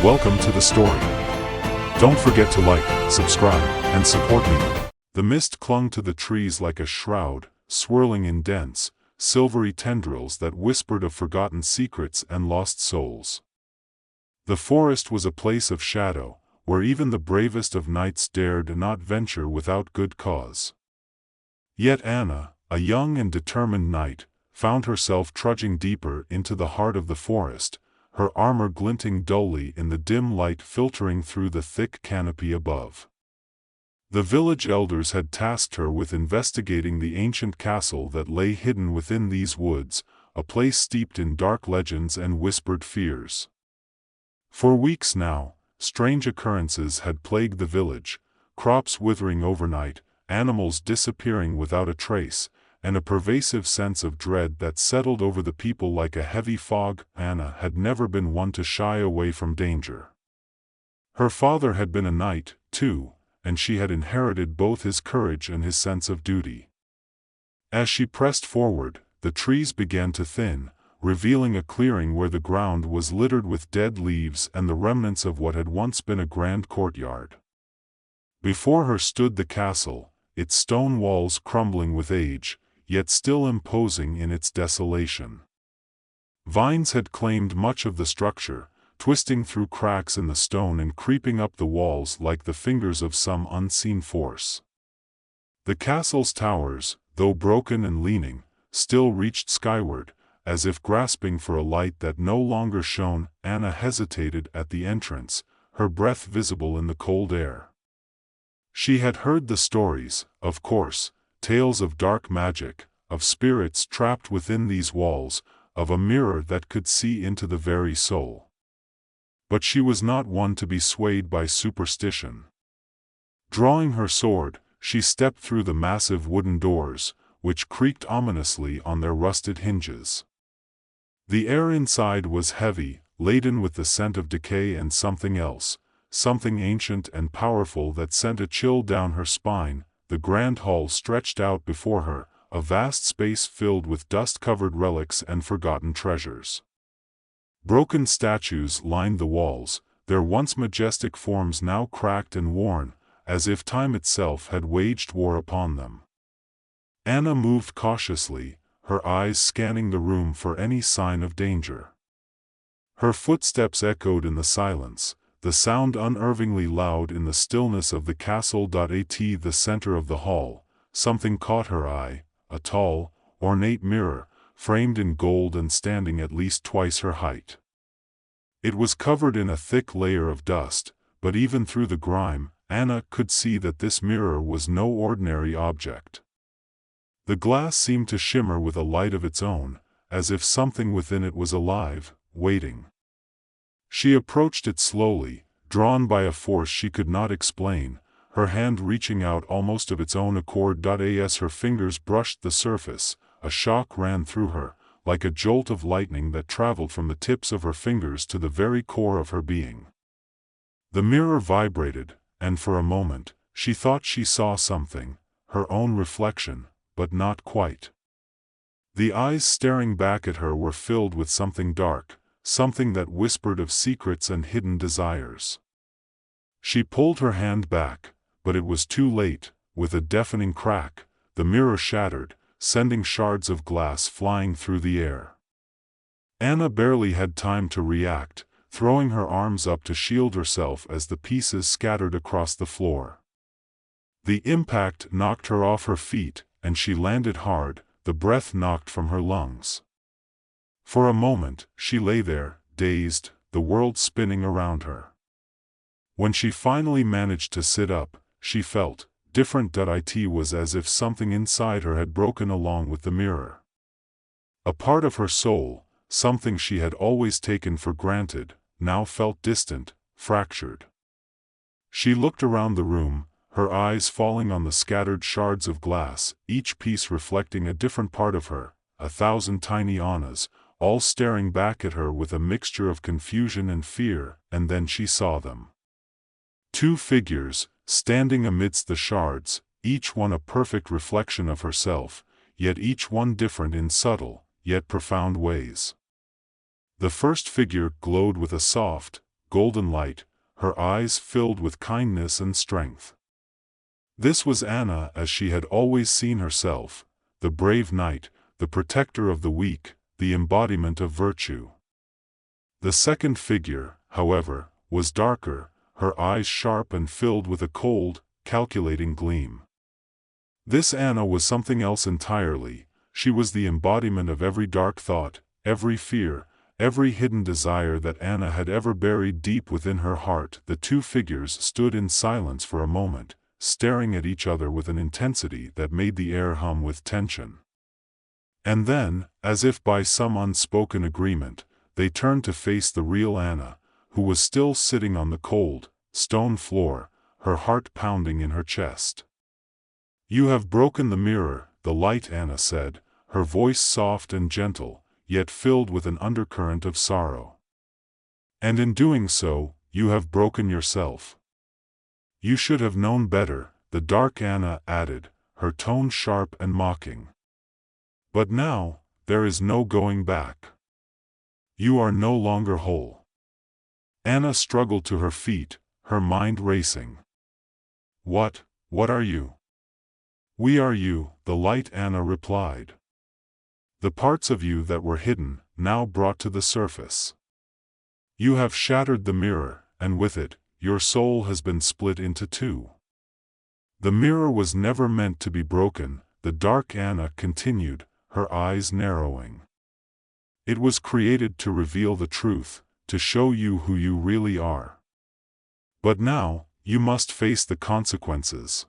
Welcome to the story. Don't forget to like, subscribe, and support me. The mist clung to the trees like a shroud, swirling in dense, silvery tendrils that whispered of forgotten secrets and lost souls. The forest was a place of shadow, where even the bravest of knights dared not venture without good cause. Yet Anna, a young and determined knight, found herself trudging deeper into the heart of the forest, her armor glinting dully in the dim light filtering through the thick canopy above. The village elders had tasked her with investigating the ancient castle that lay hidden within these woods, a place steeped in dark legends and whispered fears. For weeks now, strange occurrences had plagued the village, crops withering overnight, animals disappearing without a trace, and a pervasive sense of dread that settled over the people like a heavy fog. Anna had never been one to shy away from danger. Her father had been a knight, too, and she had inherited both his courage and his sense of duty. As she pressed forward, the trees began to thin, revealing a clearing where the ground was littered with dead leaves and the remnants of what had once been a grand courtyard. Before her stood the castle, its stone walls crumbling with age, yet still imposing in its desolation. Vines had claimed much of the structure, twisting through cracks in the stone and creeping up the walls like the fingers of some unseen force. The castle's towers, though broken and leaning, still reached skyward, as if grasping for a light that no longer shone. Anna hesitated at the entrance, her breath visible in the cold air. She had heard the stories, of course, tales of dark magic, of spirits trapped within these walls, of a mirror that could see into the very soul. But she was not one to be swayed by superstition. Drawing her sword, she stepped through the massive wooden doors, which creaked ominously on their rusted hinges. The air inside was heavy, laden with the scent of decay and something else, something ancient and powerful that sent a chill down her spine. The grand hall stretched out before her, a vast space filled with dust-covered relics and forgotten treasures. Broken statues lined the walls, their once majestic forms now cracked and worn, as if time itself had waged war upon them. Anna moved cautiously, her eyes scanning the room for any sign of danger. Her footsteps echoed in the silence, the sound unervingly loud in the stillness of the castle. At the center of the hall, something caught her eye, a tall, ornate mirror, framed in gold and standing at least twice her height. It was covered in a thick layer of dust, but even through the grime, Anna could see that this mirror was no ordinary object. The glass seemed to shimmer with a light of its own, as if something within it was alive, waiting. She approached it slowly, drawn by a force she could not explain, her hand reaching out almost of its own accord. As her fingers brushed the surface, a shock ran through her, like a jolt of lightning that traveled from the tips of her fingers to the very core of her being. The mirror vibrated, and for a moment, she thought she saw something, her own reflection, but not quite. The eyes staring back at her were filled with something dark, something that whispered of secrets and hidden desires. She pulled her hand back, but it was too late. With a deafening crack, the mirror shattered, sending shards of glass flying through the air. Anna barely had time to react, throwing her arms up to shield herself as the pieces scattered across the floor. The impact knocked her off her feet, and she landed hard, the breath knocked from her lungs. For a moment, she lay there, dazed, the world spinning around her. When she finally managed to sit up, she felt different. It was as if something inside her had broken along with the mirror. A part of her soul, something she had always taken for granted, now felt distant, fractured. She looked around the room, her eyes falling on the scattered shards of glass, each piece reflecting a different part of her, 1,000 tiny Annas, all staring back at her with a mixture of confusion and fear. And then she saw them. 2 figures, standing amidst the shards, each one a perfect reflection of herself, yet each one different in subtle, yet profound ways. The first figure glowed with a soft, golden light, her eyes filled with kindness and strength. This was Anna as she had always seen herself, the brave knight, the protector of the weak, the embodiment of virtue. The second figure, however, was darker, her eyes sharp and filled with a cold, calculating gleam. This Anna was something else entirely. She was the embodiment of every dark thought, every fear, every hidden desire that Anna had ever buried deep within her heart. The two figures stood in silence for a moment, staring at each other with an intensity that made the air hum with tension. And then, as if by some unspoken agreement, they turned to face the real Anna, who was still sitting on the cold, stone floor, her heart pounding in her chest. "You have broken the mirror," the light Anna said, her voice soft and gentle, yet filled with an undercurrent of sorrow. "And in doing so, you have broken yourself. You should have known better," the dark Anna added, her tone sharp and mocking. "But now, there is no going back. You are no longer whole." Anna struggled to her feet, her mind racing. What are you?" "We are you," the light Anna replied. "The parts of you that were hidden, now brought to the surface. You have shattered the mirror, and with it, your soul has been split into two. The mirror was never meant to be broken," the dark Anna continued, her eyes narrowing. "It was created to reveal the truth, to show you who you really are. But now, you must face the consequences."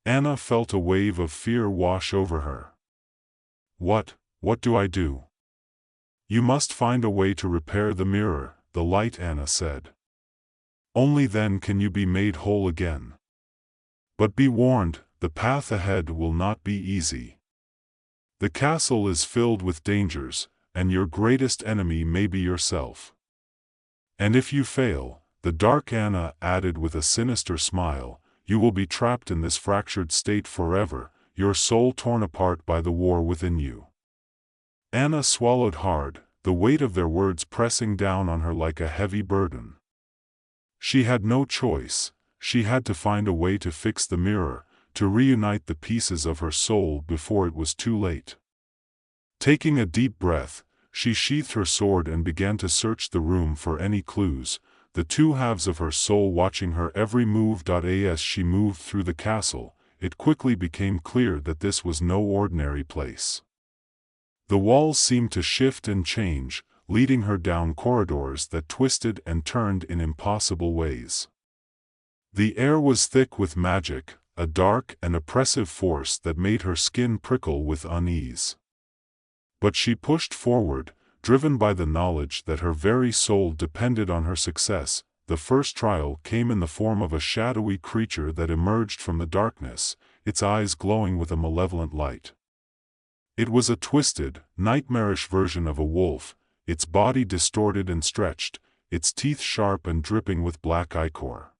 Anna felt a wave of fear wash over her. What do I do?" "You must find a way to repair the mirror," the light Anna said. "Only then can you be made whole again. But be warned, the path ahead will not be easy. The castle is filled with dangers, and your greatest enemy may be yourself. And if you fail," the dark Anna added with a sinister smile, "you will be trapped in this fractured state forever, your soul torn apart by the war within you." Anna swallowed hard, the weight of their words pressing down on her like a heavy burden. She had no choice. She had to find a way to fix the mirror, to reunite the pieces of her soul before it was too late. Taking a deep breath, she sheathed her sword and began to search the room for any clues, the two halves of her soul watching her every move. As she moved through the castle, it quickly became clear that this was no ordinary place. The walls seemed to shift and change, leading her down corridors that twisted and turned in impossible ways. The air was thick with magic, a dark and oppressive force that made her skin prickle with unease. But she pushed forward, driven by the knowledge that her very soul depended on her success. The first trial came in the form of a shadowy creature that emerged from the darkness, its eyes glowing with a malevolent light. It was a twisted, nightmarish version of a wolf, its body distorted and stretched, its teeth sharp and dripping with black ichor.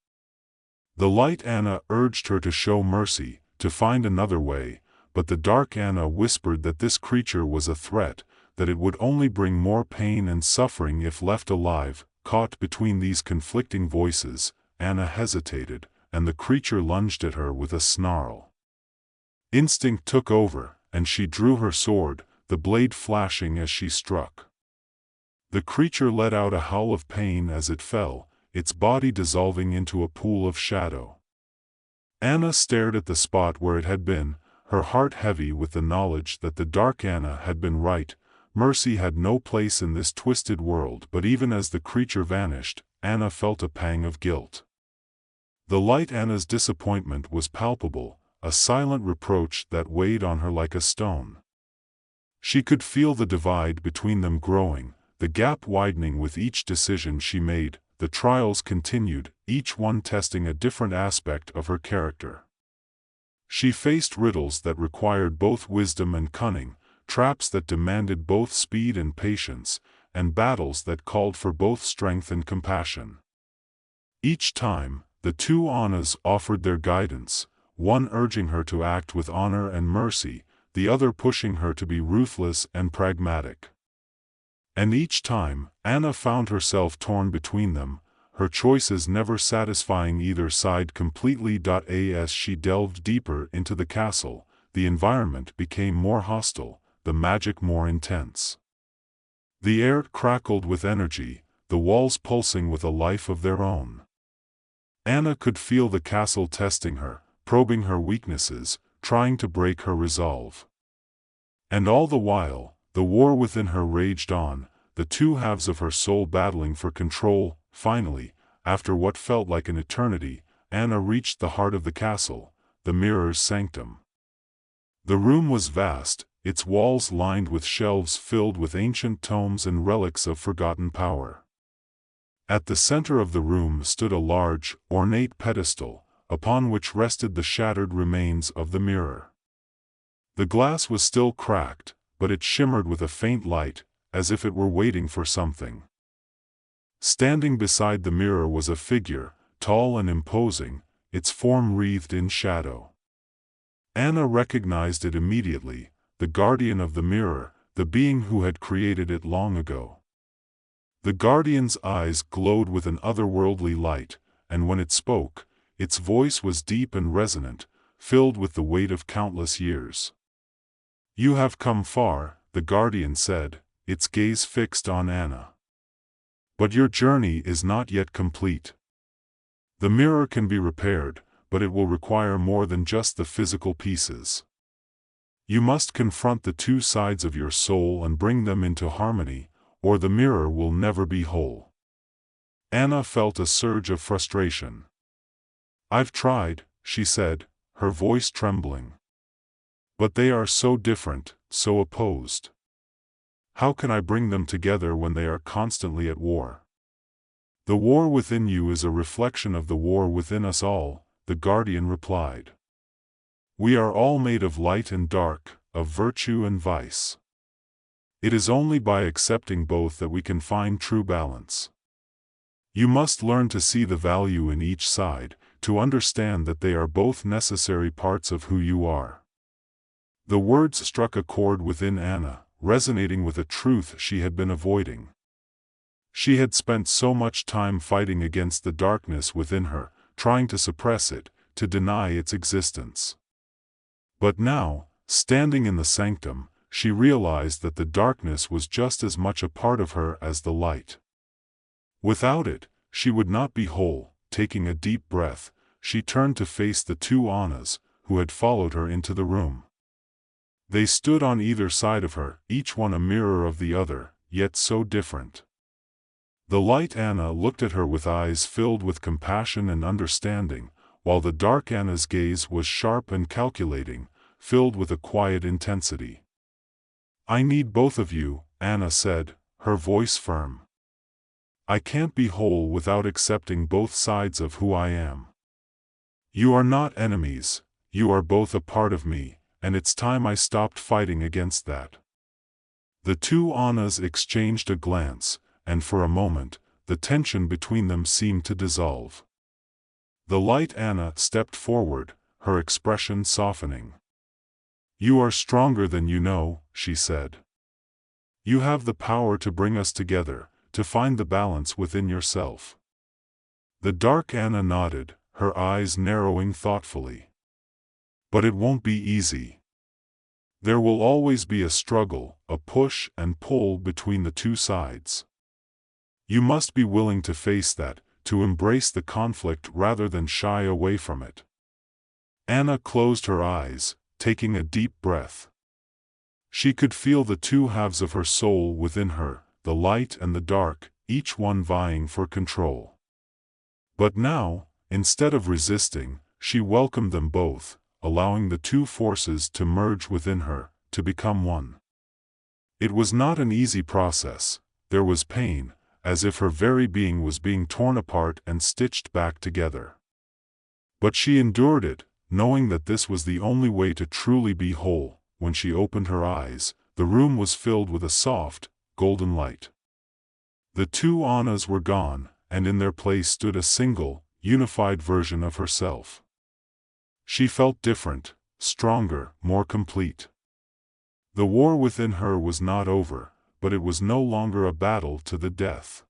The light Anna urged her to show mercy, to find another way, but the dark Anna whispered that this creature was a threat, that it would only bring more pain and suffering if left alive. Caught between these conflicting voices, Anna hesitated, and the creature lunged at her with a snarl. Instinct took over, and she drew her sword, the blade flashing as she struck. The creature let out a howl of pain as it fell, its body dissolving into a pool of shadow. Anna stared at the spot where it had been, her heart heavy with the knowledge that the dark Anna had been right. Mercy had no place in this twisted world. But even as the creature vanished, Anna felt a pang of guilt. The light Anna's disappointment was palpable, a silent reproach that weighed on her like a stone. She could feel the divide between them growing, the gap widening with each decision she made. The trials continued, each one testing a different aspect of her character. She faced riddles that required both wisdom and cunning, traps that demanded both speed and patience, and battles that called for both strength and compassion. Each time, the two Annas offered their guidance, one urging her to act with honor and mercy, the other pushing her to be ruthless and pragmatic. And each time, Anna found herself torn between them, her choices never satisfying either side completely. As she delved deeper into the castle, the environment became more hostile, the magic more intense. The air crackled with energy, the walls pulsing with a life of their own. Anna could feel the castle testing her, probing her weaknesses, trying to break her resolve. And all the while, the war within her raged on, the two halves of her soul battling for control. Finally, after what felt like an eternity, Anna reached the heart of the castle, the mirror's sanctum. The room was vast, its walls lined with shelves filled with ancient tomes and relics of forgotten power. At the center of the room stood a large, ornate pedestal, upon which rested the shattered remains of the mirror. The glass was still cracked, but it shimmered with a faint light, as if it were waiting for something. Standing beside the mirror was a figure, tall and imposing, its form wreathed in shadow. Anna recognized it immediately, the guardian of the mirror, the being who had created it long ago. The guardian's eyes glowed with an otherworldly light, and when it spoke, its voice was deep and resonant, filled with the weight of countless years. "You have come far," the guardian said, its gaze fixed on Anna. "But your journey is not yet complete. The mirror can be repaired, but it will require more than just the physical pieces. You must confront the two sides of your soul and bring them into harmony, or the mirror will never be whole." Anna felt a surge of frustration. "I've tried," she said, her voice trembling. "But they are so different, so opposed. How can I bring them together when they are constantly at war?" "The war within you is a reflection of the war within us all," the guardian replied. "We are all made of light and dark, of virtue and vice. It is only by accepting both that we can find true balance. You must learn to see the value in each side, to understand that they are both necessary parts of who you are." The words struck a chord within Anna, resonating with a truth she had been avoiding. She had spent so much time fighting against the darkness within her, trying to suppress it, to deny its existence. But now, standing in the sanctum, she realized that the darkness was just as much a part of her as the light. Without it, she would not be whole. Taking a deep breath, she turned to face the two Annas, who had followed her into the room. They stood on either side of her, each one a mirror of the other, yet so different. The light Anna looked at her with eyes filled with compassion and understanding, while the dark Anna's gaze was sharp and calculating, filled with a quiet intensity. "I need both of you," Anna said, her voice firm. "I can't be whole without accepting both sides of who I am. You are not enemies, you are both a part of me, and it's time I stopped fighting against that." The two Annas exchanged a glance, and for a moment, the tension between them seemed to dissolve. The light Anna stepped forward, her expression softening. "You are stronger than you know," she said. "You have the power to bring us together, to find the balance within yourself." The dark Anna nodded, her eyes narrowing thoughtfully. "But it won't be easy. There will always be a struggle, a push and pull between the two sides. You must be willing to face that, to embrace the conflict rather than shy away from it." Anna closed her eyes, taking a deep breath. She could feel the two halves of her soul within her, the light and the dark, each one vying for control. But now, instead of resisting, she welcomed them both, allowing the two forces to merge within her, to become one. It was not an easy process. There was pain, as if her very being was being torn apart and stitched back together. But she endured it, knowing that this was the only way to truly be whole. When she opened her eyes, the room was filled with a soft, golden light. The two Annas were gone, and in their place stood a single, unified version of herself. She felt different, stronger, more complete. The war within her was not over, but it was no longer a battle to the death.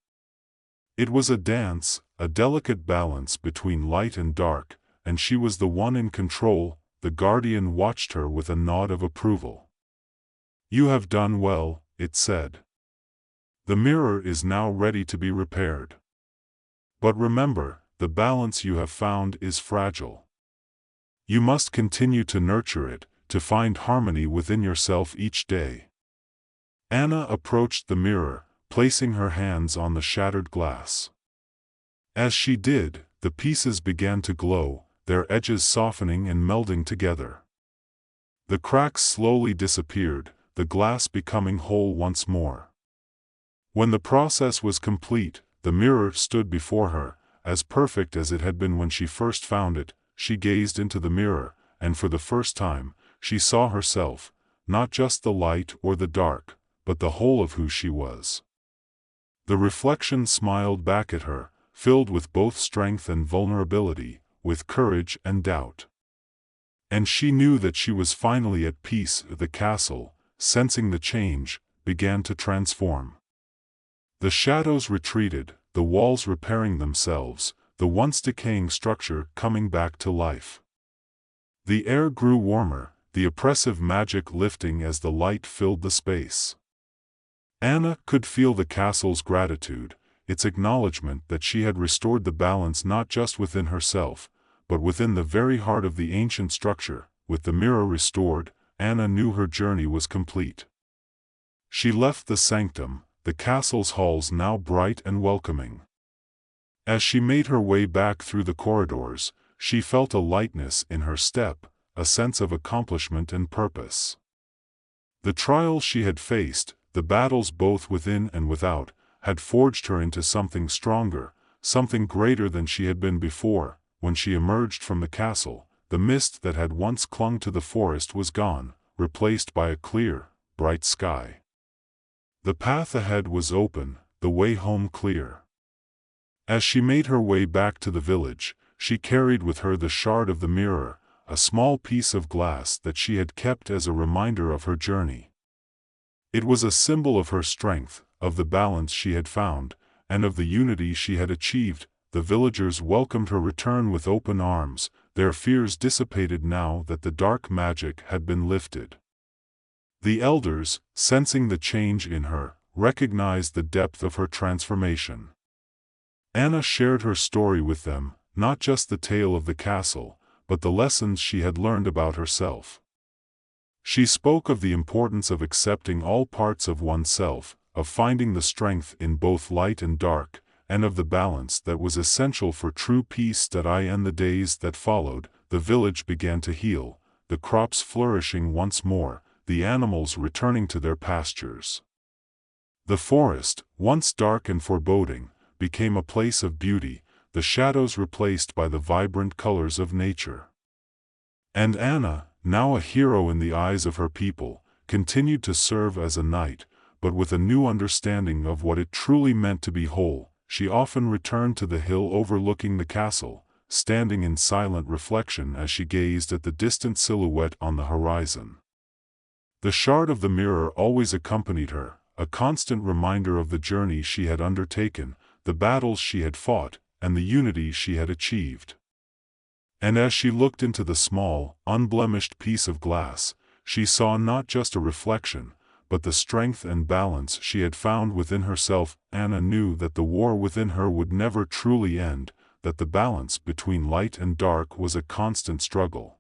It was a dance, a delicate balance between light and dark, and she was the one in control. The guardian watched her with a nod of approval. "You have done well," it said. "The mirror is now ready to be repaired. But remember, the balance you have found is fragile. You must continue to nurture it, to find harmony within yourself each day." Anna approached the mirror, placing her hands on the shattered glass. As she did, the pieces began to glow, their edges softening and melding together. The cracks slowly disappeared, the glass becoming whole once more. When the process was complete, the mirror stood before her, as perfect as it had been when she first found it. She gazed into the mirror, and for the first time, she saw herself, not just the light or the dark, but the whole of who she was. The reflection smiled back at her, filled with both strength and vulnerability, with courage and doubt. And she knew that she was finally at peace. The castle, sensing the change, began to transform. The shadows retreated, the walls repairing themselves, the once decaying structure coming back to life. The air grew warmer, the oppressive magic lifting as the light filled the space. Anna could feel the castle's gratitude, its acknowledgement that she had restored the balance not just within herself, but within the very heart of the ancient structure. With the mirror restored, Anna knew her journey was complete. She left the sanctum, the castle's halls now bright and welcoming. As she made her way back through the corridors, she felt a lightness in her step, a sense of accomplishment and purpose. The trials she had faced, the battles both within and without, had forged her into something stronger, something greater than she had been before. When she emerged from the castle, the mist that had once clung to the forest was gone, replaced by a clear, bright sky. The path ahead was open, the way home clear. As she made her way back to the village, she carried with her the shard of the mirror, a small piece of glass that she had kept as a reminder of her journey. It was a symbol of her strength, of the balance she had found, and of the unity she had achieved. The villagers welcomed her return with open arms, their fears dissipated now that the dark magic had been lifted. The elders, sensing the change in her, recognized the depth of her transformation. Anna shared her story with them, not just the tale of the castle, but the lessons she had learned about herself. She spoke of the importance of accepting all parts of oneself, of finding the strength in both light and dark, and of the balance that was essential for true peace. In the days that followed, the village began to heal, the crops flourishing once more, the animals returning to their pastures. The forest, once dark and foreboding, became a place of beauty, the shadows replaced by the vibrant colors of nature. And Anna, now a hero in the eyes of her people, continued to serve as a knight, but with a new understanding of what it truly meant to be whole. She often returned to the hill overlooking the castle, standing in silent reflection as she gazed at the distant silhouette on the horizon. The shard of the mirror always accompanied her, a constant reminder of the journey she had undertaken, the battles she had fought, and the unity she had achieved. And as she looked into the small, unblemished piece of glass, she saw not just a reflection, but the strength and balance she had found within herself. Anna knew that the war within her would never truly end, that the balance between light and dark was a constant struggle.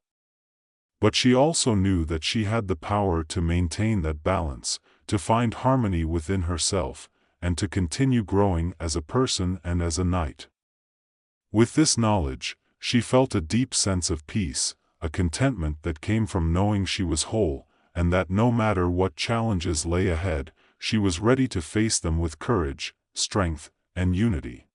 But she also knew that she had the power to maintain that balance, to find harmony within herself, and to continue growing as a person and as a knight. With this knowledge, she felt a deep sense of peace, a contentment that came from knowing she was whole, and that no matter what challenges lay ahead, she was ready to face them with courage, strength, and unity.